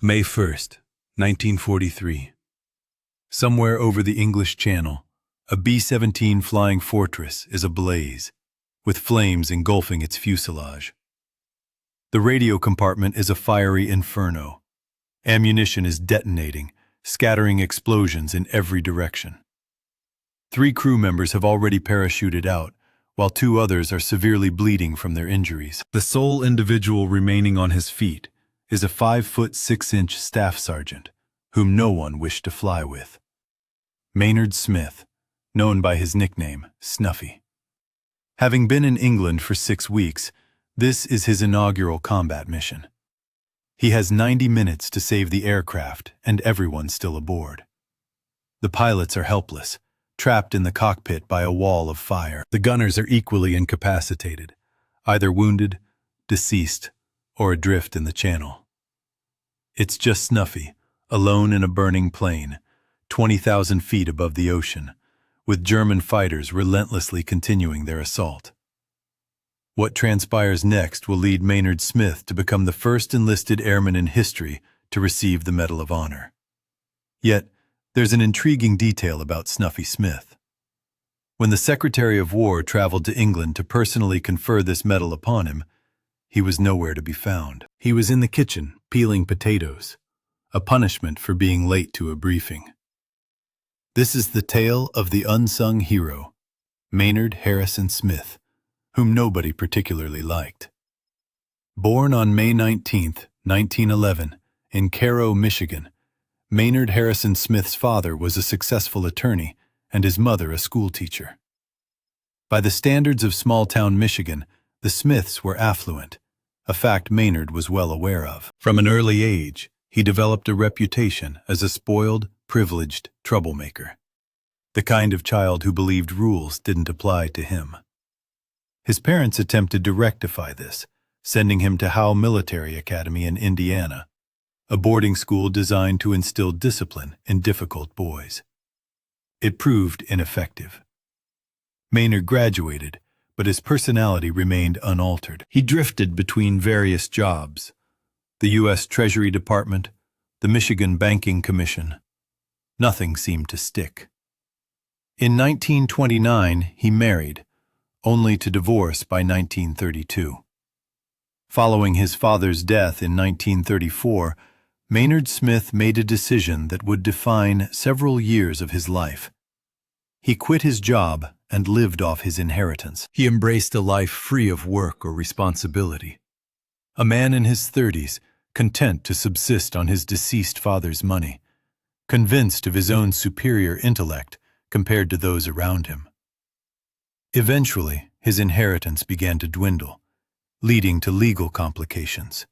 May 1st, 1943. Somewhere over the English Channel, a B-17 flying fortress is ablaze, with flames engulfing its fuselage. The radio compartment is a fiery inferno. Ammunition is detonating, scattering explosions in every direction. 3 crew members have already parachuted out, while 2 others are severely bleeding from their injuries. The sole individual remaining on his feet is a 5'6" staff sergeant, whom no one wished to fly with. Maynard Smith, known by his nickname, Snuffy. Having been in England for 6 weeks, this is his inaugural combat mission. He has 90 minutes to save the aircraft and everyone still aboard. The pilots are helpless, trapped in the cockpit by a wall of fire. The gunners are equally incapacitated, either wounded, deceased, or adrift in the channel. It's just Snuffy, alone in a burning plane, 20,000 feet above the ocean, with German fighters relentlessly continuing their assault. What transpires next will lead Maynard Smith to become the first enlisted airman in history to receive the Medal of Honor. Yet, there's an intriguing detail about Snuffy Smith. When the Secretary of War traveled to England to personally confer this medal upon him, he was nowhere to be found. He was in the kitchen, peeling potatoes, a punishment for being late to a briefing. This is the tale of the unsung hero, Maynard Harrison Smith, whom nobody particularly liked. Born on May 19, 1911, in Cairo, Michigan, Maynard Harrison Smith's father was a successful attorney and his mother a schoolteacher. By the standards of small-town Michigan, the Smiths were affluent, a fact Maynard was well aware of. From an early age, he developed a reputation as a spoiled, privileged troublemaker, the kind of child who believed rules didn't apply to him. His parents attempted to rectify this, sending him to Howe Military Academy in Indiana, a boarding school designed to instill discipline in difficult boys. It proved ineffective. Maynard graduated, but his personality remained unaltered. He drifted between various jobs: the U.S. Treasury Department, the Michigan Banking Commission. Nothing seemed to stick. In 1929, he married, only to divorce by 1932. Following his father's death in 1934, Maynard Smith made a decision that would define several years of his life. He quit his job and lived off his inheritance. He embraced a life free of work or responsibility. A man in his 30s, content to subsist on his deceased father's money, convinced of his own superior intellect compared to those around him. Eventually, his inheritance began to dwindle, leading to legal complications.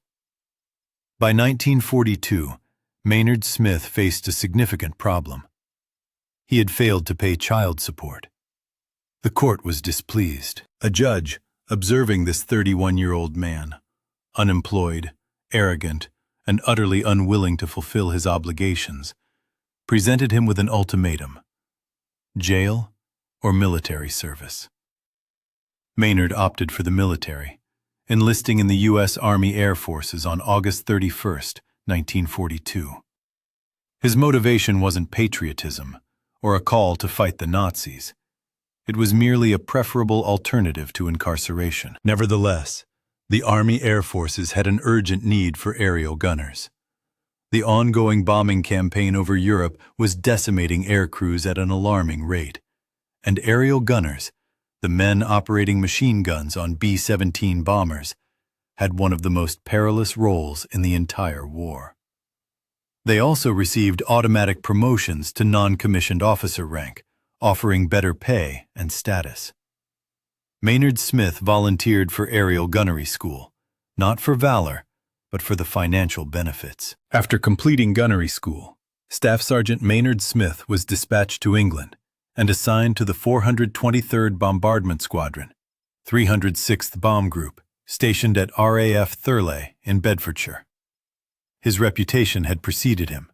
By 1942, Maynard Smith faced a significant problem. He had failed to pay child support. The court was displeased. A judge, observing this 31-year-old man, unemployed, arrogant, and utterly unwilling to fulfill his obligations, presented him with an ultimatum: jail or military service. Maynard opted for the military, enlisting in the U.S. Army Air Forces on August 31, 1942. His motivation wasn't patriotism or a call to fight the Nazis. It was merely a preferable alternative to incarceration. Nevertheless, the Army Air Forces had an urgent need for aerial gunners. The ongoing bombing campaign over Europe was decimating air crews at an alarming rate, and aerial gunners, the men operating machine guns on B-17 bombers, had one of the most perilous roles in the entire war. They also received automatic promotions to non-commissioned officer rank, offering better pay and status. Maynard Smith volunteered for aerial gunnery school, not for valor, but for the financial benefits. After completing gunnery school, Staff Sergeant Maynard Smith was dispatched to England and assigned to the 423rd Bombardment Squadron, 306th Bomb Group, stationed at RAF Thurleigh in Bedfordshire. His reputation had preceded him.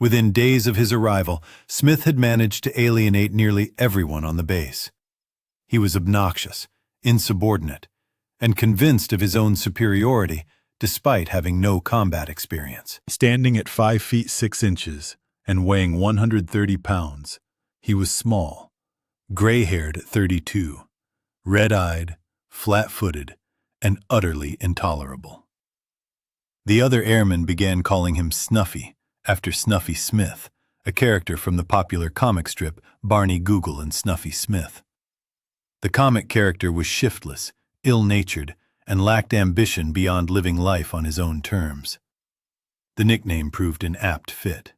Within days of his arrival, Smith had managed to alienate nearly everyone on the base. He was obnoxious, insubordinate, and convinced of his own superiority, despite having no combat experience. Standing at 5 feet 6 inches and weighing 130 pounds, he was small, gray-haired at 32, red-eyed, flat-footed, and utterly intolerable. The other airmen began calling him Snuffy, after Snuffy Smith, a character from the popular comic strip Barney Google and Snuffy Smith. The comic character was shiftless, ill-natured, and lacked ambition beyond living life on his own terms. The nickname proved an apt fit.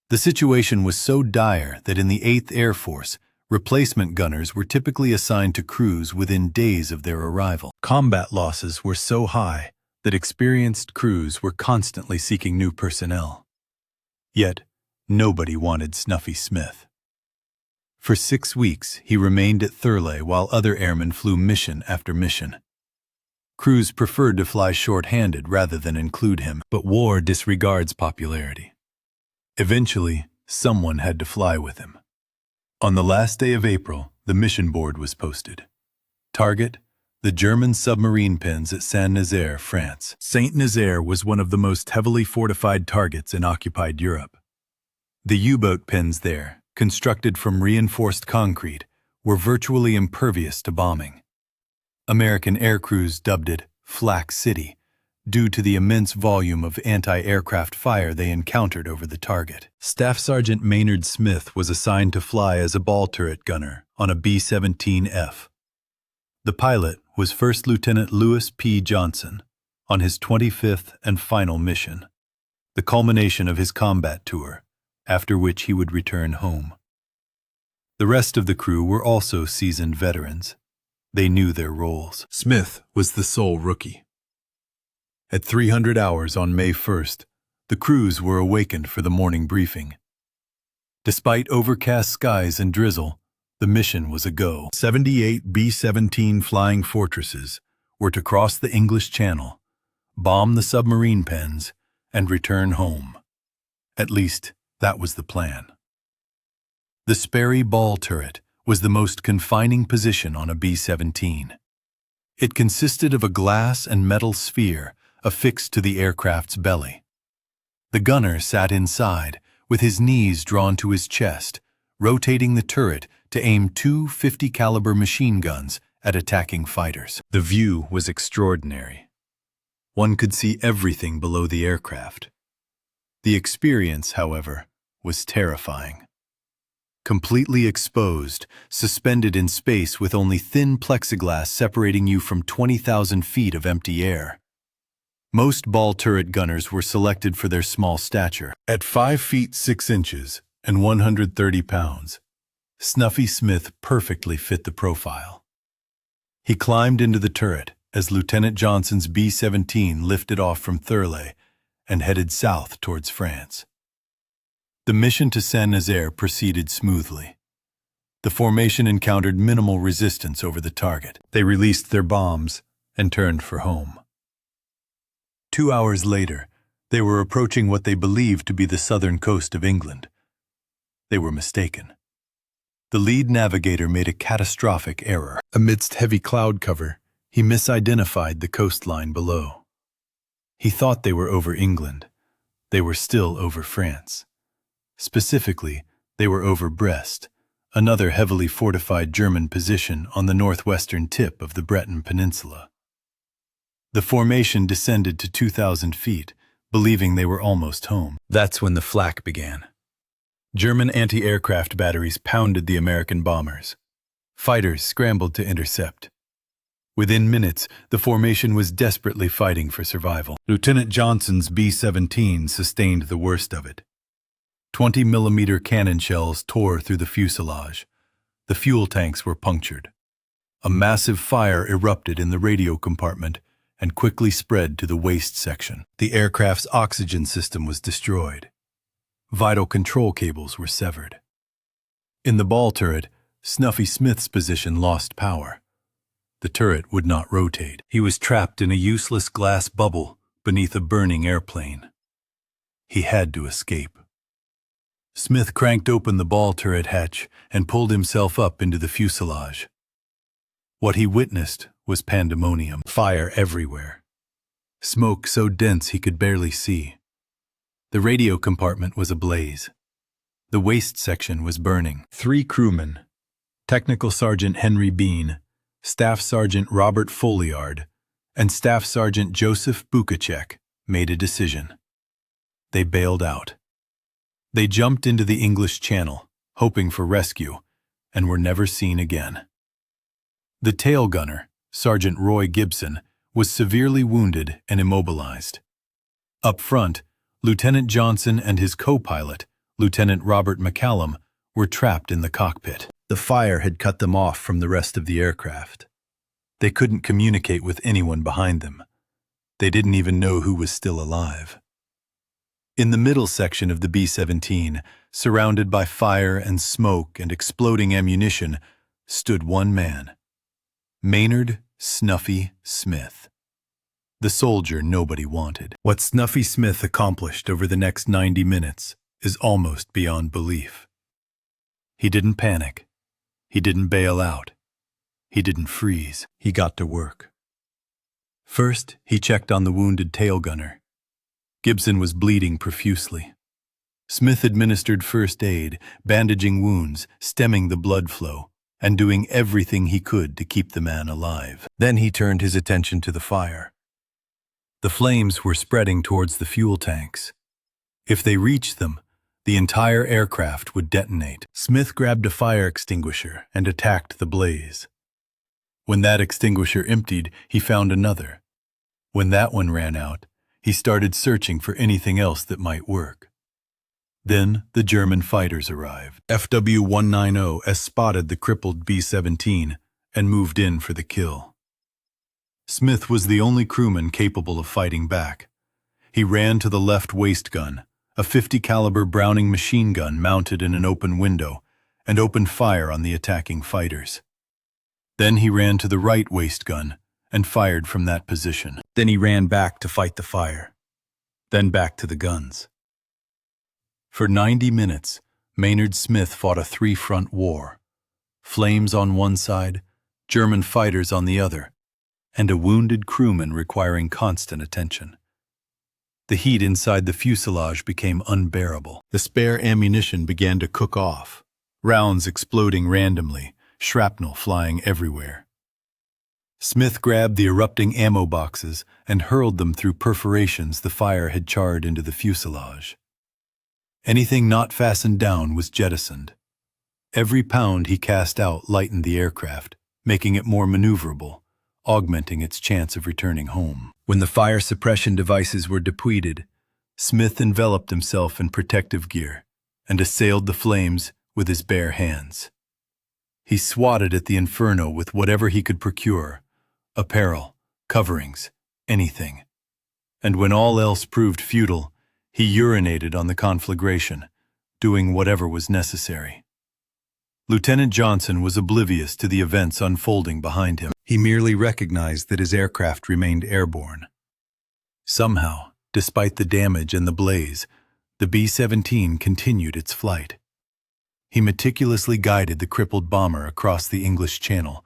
The situation was so dire that in the 8th Air Force, replacement gunners were typically assigned to crews within days of their arrival. Combat losses were so high that experienced crews were constantly seeking new personnel. Yet, nobody wanted Snuffy Smith. For 6 weeks, he remained at Thurleigh while other airmen flew mission after mission. Crews preferred to fly short-handed rather than include him, but war disregards popularity. Eventually, someone had to fly with him. On the last day of April, the mission board was posted. Target: the German submarine pens at Saint-Nazaire, France. Saint-Nazaire was one of the most heavily fortified targets in occupied Europe. The U-boat pens there, constructed from reinforced concrete, were virtually impervious to bombing. American aircrews dubbed it Flak City, due to the immense volume of anti-aircraft fire they encountered over the target. Staff Sergeant Maynard Smith was assigned to fly as a ball turret gunner on a B-17F. The pilot was First Lieutenant Lewis P. Johnson, on his 25th and final mission, the culmination of his combat tour, after which he would return home. The rest of the crew were also seasoned veterans. They knew their roles. Smith was the sole rookie. At 300 hours on May 1st, the crews were awakened for the morning briefing. Despite overcast skies and drizzle, the mission was a go. 78 B-17 flying fortresses were to cross the English Channel, bomb the submarine pens, and return home. At least, that was the plan. The Sperry ball turret was the most confining position on a B-17. It consisted of a glass and metal sphere affixed to the aircraft's belly. The gunner sat inside, with his knees drawn to his chest, rotating the turret to aim 2 50-caliber machine guns at attacking fighters. The view was extraordinary. One could see everything below the aircraft. The experience, however, was terrifying. Completely exposed, suspended in space with only thin plexiglass separating you from 20,000 feet of empty air. Most ball turret gunners were selected for their small stature. At 5 feet 6 inches and 130 pounds, Snuffy Smith perfectly fit the profile. He climbed into the turret as Lieutenant Johnson's B-17 lifted off from Thurleigh and headed south towards France. The mission to Saint-Nazaire proceeded smoothly. The formation encountered minimal resistance over the target. They released their bombs and turned for home. 2 hours later, they were approaching what they believed to be the southern coast of England. They were mistaken. The lead navigator made a catastrophic error. Amidst heavy cloud cover, he misidentified the coastline below. He thought they were over England. They were still over France. Specifically, they were over Brest, another heavily fortified German position on the northwestern tip of the Breton Peninsula. The formation descended to 2,000 feet, believing they were almost home. That's when the flak began. German anti-aircraft batteries pounded the American bombers. Fighters scrambled to intercept. Within minutes, the formation was desperately fighting for survival. Lieutenant Johnson's B-17 sustained the worst of it. 20-millimeter cannon shells tore through the fuselage. The fuel tanks were punctured. A massive fire erupted in the radio compartment and quickly spread to the waist section. The aircraft's oxygen system was destroyed. Vital control cables were severed. In the ball turret, Snuffy Smith's position lost power. The turret would not rotate. He was trapped in a useless glass bubble beneath a burning airplane. He had to escape. Smith cranked open the ball turret hatch and pulled himself up into the fuselage. What he witnessed was pandemonium, fire everywhere. smoke so dense he could barely see. The radio compartment was ablaze. The waist section was burning. 3 crewmen, Technical Sergeant Henry Bean, Staff Sergeant Robert Folliard, and Staff Sergeant Joseph Bukacek, made a decision. They bailed out. They jumped into the English Channel, hoping for rescue, and were never seen again. The tail gunner, Sergeant Roy Gibson, was severely wounded and immobilized. Up front, Lieutenant Johnson and his co-pilot, Lieutenant Robert McCallum, were trapped in the cockpit. The fire had cut them off from the rest of the aircraft. They couldn't communicate with anyone behind them. They didn't even know who was still alive. In the middle section of the B-17, surrounded by fire and smoke and exploding ammunition, stood one man, Maynard Snuffy Smith, the soldier nobody wanted. What Snuffy Smith accomplished over the next 90 minutes is almost beyond belief. He didn't panic. He didn't bail out. He didn't freeze. He got to work. First, he checked on the wounded tail gunner. Gibson was bleeding profusely. Smith administered first aid, bandaging wounds, stemming the blood flow, and doing everything he could to keep the man alive. Then he turned his attention to the fire. The flames were spreading towards the fuel tanks. If they reached them, the entire aircraft would detonate. Smith grabbed a fire extinguisher and attacked the blaze. When that extinguisher emptied, he found another. When that one ran out, he started searching for anything else that might work. Then the German fighters arrived. FW190 spotted the crippled B-17 and moved in for the kill. Smith was the only crewman capable of fighting back. He ran to the left waist gun, a .50 caliber Browning machine gun mounted in an open window, and opened fire on the attacking fighters. Then he ran to the right waist gun and fired from that position. Then he ran back to fight the fire. Then back to the guns. For 90 minutes, Maynard Smith fought a 3-front war. Flames on one side, German fighters on the other, and a wounded crewman requiring constant attention. The heat inside the fuselage became unbearable. The spare ammunition began to cook off, rounds exploding randomly, shrapnel flying everywhere. Smith grabbed the erupting ammo boxes and hurled them through perforations the fire had charred into the fuselage. Anything not fastened down was jettisoned. Every pound he cast out lightened the aircraft, making it more maneuverable, augmenting its chance of returning home. When the fire suppression devices were depleted, Smith enveloped himself in protective gear and assailed the flames with his bare hands. He swatted at the inferno with whatever he could procure, apparel, coverings, anything. And when all else proved futile, he urinated on the conflagration, doing whatever was necessary. Lieutenant Johnson was oblivious to the events unfolding behind him. He merely recognized that his aircraft remained airborne. Somehow, despite the damage and the blaze, the B-17 continued its flight. He meticulously guided the crippled bomber across the English Channel,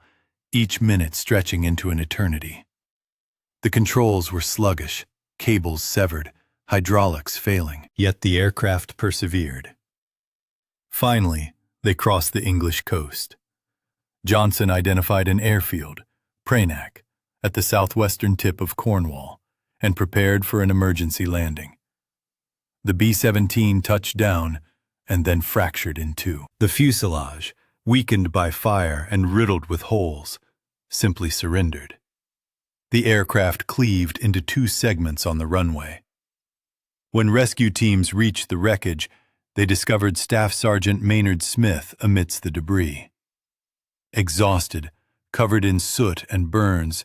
each minute stretching into an eternity. The controls were sluggish, cables severed, hydraulics failing, yet the aircraft persevered. Finally, they crossed the English coast. Johnson identified an airfield, Prainac, at the southwestern tip of Cornwall, and prepared for an emergency landing. The B-17 touched down and then fractured in two. The fuselage, weakened by fire and riddled with holes, simply surrendered. The aircraft cleaved into 2 segments on the runway. When rescue teams reached the wreckage, they discovered Staff Sergeant Maynard Smith amidst the debris. Exhausted, covered in soot and burns,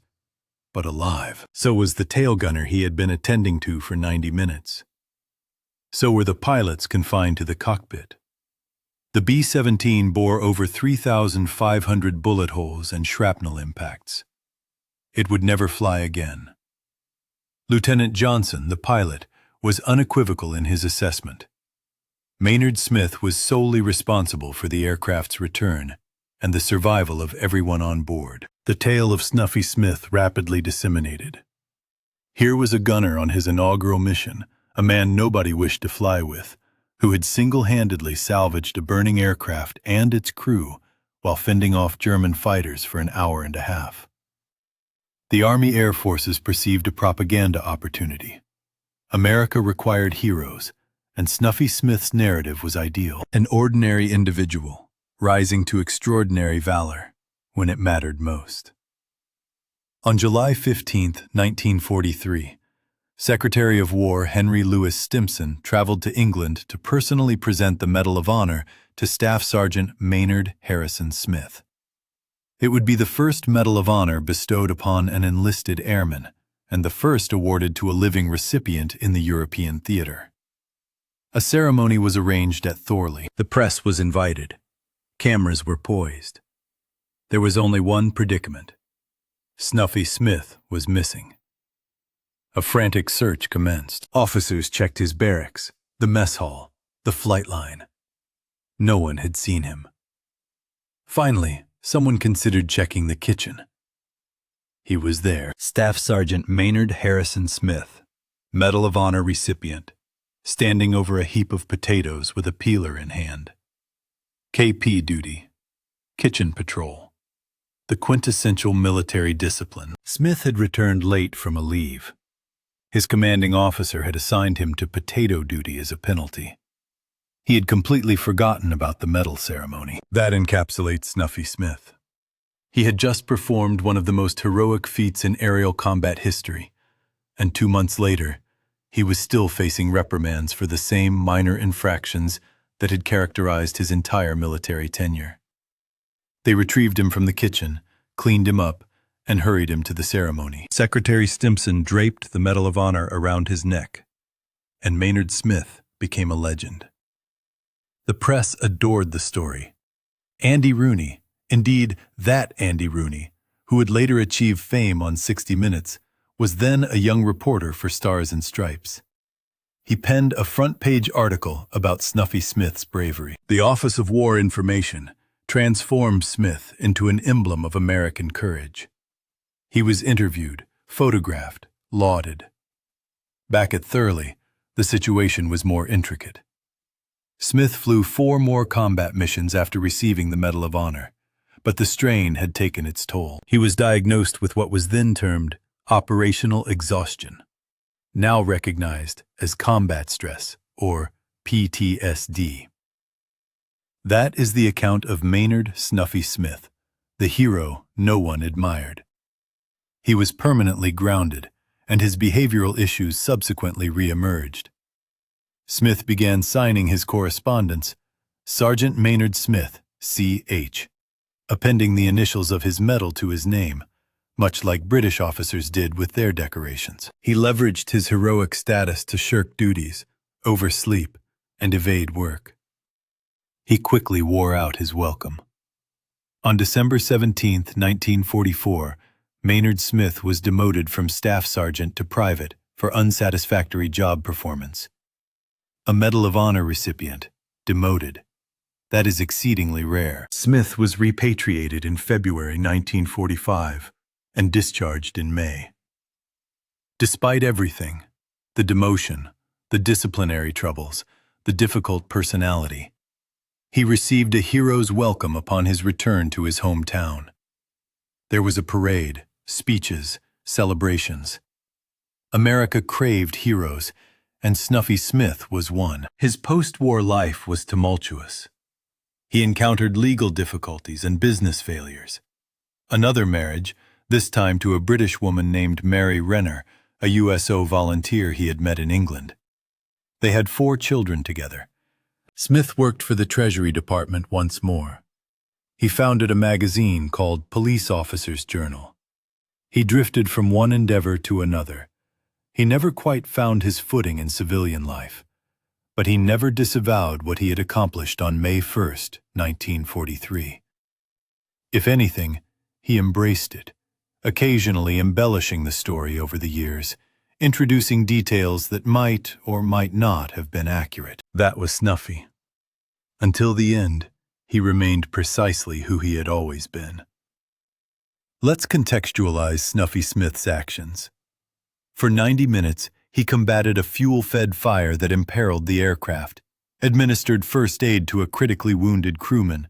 but alive. So was the tail gunner he had been attending to for 90 minutes. So were the pilots confined to the cockpit. The B-17 bore over 3,500 bullet holes and shrapnel impacts. It would never fly again. Lieutenant Johnson, the pilot, was unequivocal in his assessment. Maynard Smith was solely responsible for the aircraft's return and the survival of everyone on board. The tale of Snuffy Smith rapidly disseminated. Here was a gunner on his inaugural mission, a man nobody wished to fly with, who had single-handedly salvaged a burning aircraft and its crew while fending off German fighters for an hour and a half. The Army Air Forces perceived a propaganda opportunity. America required heroes, and Snuffy Smith's narrative was ideal. An ordinary individual, rising to extraordinary valor when it mattered most. On July 15, 1943, Secretary of War Henry Louis Stimson traveled to England to personally present the Medal of Honor to Staff Sergeant Maynard Harrison Smith. It would be the first Medal of Honor bestowed upon an enlisted airman, and the first awarded to a living recipient in the European theater. A ceremony was arranged at Thorley. The press was invited. Cameras were poised. There was only one predicament. Snuffy Smith was missing. A frantic search commenced. Officers checked his barracks, the mess hall, the flight line. No one had seen him. Finally, someone considered checking the kitchen. He was there. Staff Sergeant Maynard Harrison Smith, Medal of Honor recipient, standing over a heap of potatoes with a peeler in hand. KP duty, kitchen patrol, the quintessential military discipline. Smith had returned late from a leave. His commanding officer had assigned him to potato duty as a penalty. He had completely forgotten about the medal ceremony. That encapsulates Snuffy Smith. He had just performed one of the most heroic feats in aerial combat history, and 2 months later, he was still facing reprimands for the same minor infractions that had characterized his entire military tenure. They retrieved him from the kitchen, cleaned him up, and hurried him to the ceremony. Secretary Stimson draped the Medal of Honor around his neck, and Maynard Smith became a legend. The press adored the story. Andy Rooney, indeed that Andy Rooney, who would later achieve fame on 60 Minutes, was then a young reporter for Stars and Stripes. He penned a front-page article about Snuffy Smith's bravery. The Office of War Information transformed Smith into an emblem of American courage. He was interviewed, photographed, lauded. Back at Thurley, the situation was more intricate. Smith flew 4 more combat missions after receiving the Medal of Honor, but the strain had taken its toll. He was diagnosed with what was then termed operational exhaustion, now recognized as combat stress, or PTSD. That is the account of Maynard Snuffy Smith, the hero no one admired. He was permanently grounded, and his behavioral issues subsequently re-emerged. Smith began signing his correspondence, Sergeant Maynard Smith, C.H., appending the initials of his medal to his name, much like British officers did with their decorations. He leveraged his heroic status to shirk duties, oversleep, and evade work. He quickly wore out his welcome. On December 17, 1944, Maynard Smith was demoted from Staff Sergeant to Private for unsatisfactory job performance. A Medal of Honor recipient, demoted. That is exceedingly rare. Smith was repatriated in February 1945 and discharged in May. Despite everything, the demotion, the disciplinary troubles, the difficult personality, he received a hero's welcome upon his return to his hometown. There was a parade, speeches, celebrations. America craved heroes, and Snuffy Smith was one. His post-war life was tumultuous. He encountered legal difficulties and business failures. Another marriage, this time to a British woman named Mary Renner, a USO volunteer he had met in England. They had 4 children together. Smith worked for the Treasury Department once more. He founded a magazine called Police Officers' Journal. He drifted from one endeavor to another. He never quite found his footing in civilian life, but he never disavowed what he had accomplished on May 1, 1943. If anything, he embraced it, occasionally embellishing the story over the years, introducing details that might or might not have been accurate. That was Snuffy. Until the end, he remained precisely who he had always been. Let's contextualize Snuffy Smith's actions. For 90 minutes, he combated a fuel-fed fire that imperiled the aircraft, administered first aid to a critically wounded crewman,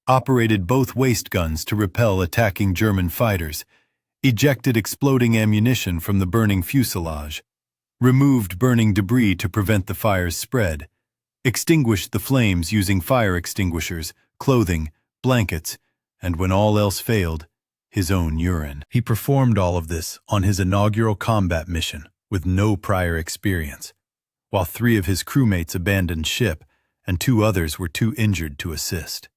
operated both waist guns to repel attacking German fighters, ejected exploding ammunition from the burning fuselage, removed burning debris to prevent the fire's spread, extinguished the flames using fire extinguishers, clothing, blankets, and when all else failed, his own urine. He performed all of this on his inaugural combat mission with no prior experience, while 3 of his crewmates abandoned ship and 2 others were too injured to assist.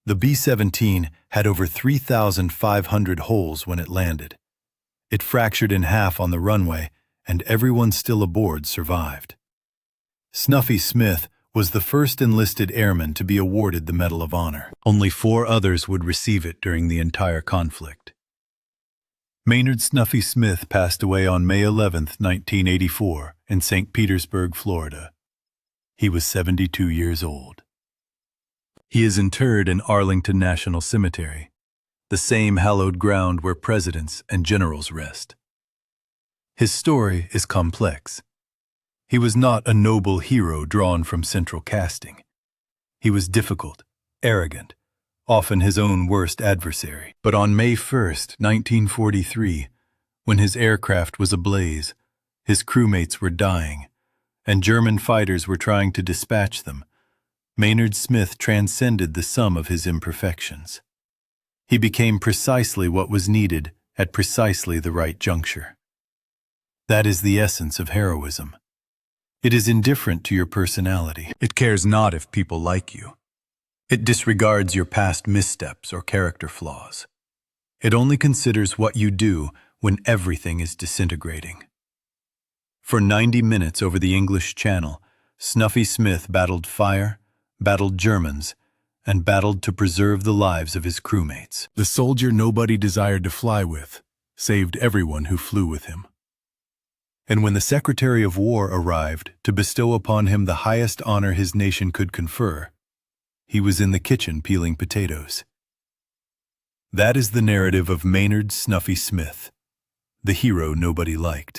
The B-17 had over 3,500 holes when it landed. It fractured in half on the runway, and everyone still aboard survived. Snuffy Smith was the first enlisted airman to be awarded the Medal of Honor. Only 4 others would receive it during the entire conflict. Maynard Snuffy Smith passed away on May 11, 1984, in St. Petersburg, Florida. He was 72 years old. He is interred in Arlington National Cemetery, the same hallowed ground where presidents and generals rest. His story is complex. He was not a noble hero drawn from central casting. He was difficult, arrogant, often his own worst adversary. But on May 1, 1943, when his aircraft was ablaze, his crewmates were dying, and German fighters were trying to dispatch them, Maynard Smith transcended the sum of his imperfections. He became precisely what was needed at precisely the right juncture. That is the essence of heroism. It is indifferent to your personality. It cares not if people like you. It disregards your past missteps or character flaws. It only considers what you do when everything is disintegrating. For 90 minutes over the English Channel, Snuffy Smith battled fire, battled Germans, and battled to preserve the lives of his crewmates. The soldier nobody desired to fly with saved everyone who flew with him. And when the Secretary of War arrived to bestow upon him the highest honor his nation could confer, he was in the kitchen peeling potatoes. That is the narrative of Maynard Snuffy Smith, the hero nobody liked.